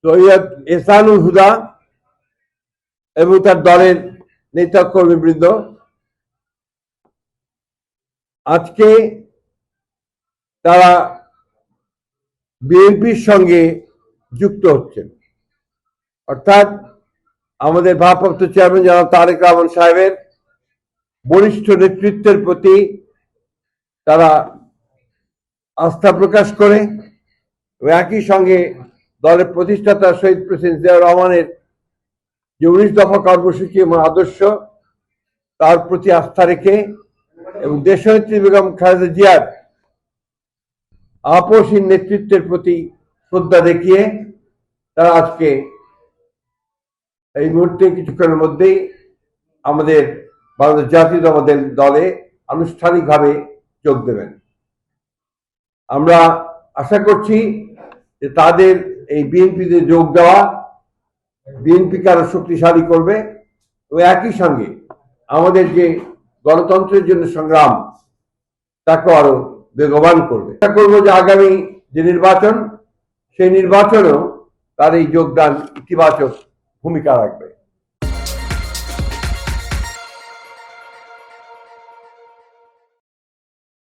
সৈয়দ এহসানুল হুদা এবং তার দলের নেতাকর্মীবৃন্দ আজকে তারা বিএনপির সঙ্গে যুক্ত হচ্ছেন, অর্থাৎ আমাদের ভারপ্রাপ্ত চেয়ারম্যান জনাব তারেক রহমান সাহেবের বরিষ্ঠ নেতৃত্বের প্রতি তারা আস্থা প্রকাশ করে এবং একই সঙ্গে দলের প্রতিষ্ঠাতা শহীদ প্রেসিডেন্ট জিয়াউর রহমানের যে 19 দফা কর্মসূচি এবং আদর্শ তার প্রতি আস্থা রেখে এবং দেশনেত্রী বেগম খালেদা জিয়ার আপসহীন নেতৃত্বের প্রতি শ্রদ্ধা দেখিয়ে তারা আজকে এই মুহূর্তে কিছুক্ষণের মধ্যেই আমাদের বাংলাদেশ জাতীয়তাবাদী দলে আনুষ্ঠানিকভাবে যোগ দেবেন। আমরা আশা করছি যে তাদের এই বিএনপিতে যোগ দেওয়া বিএনপিকে আরো শক্তিশালী করবে এবং একই সঙ্গে আমাদের যে গণতন্ত্রের জন্য সংগ্রাম তাকে আরো বেগবান করবে। আশা করবো যে আগামী যে নির্বাচন সেই নির্বাচনেও তার এই যোগদান ইতিবাচক ভূমিকা রাখবে।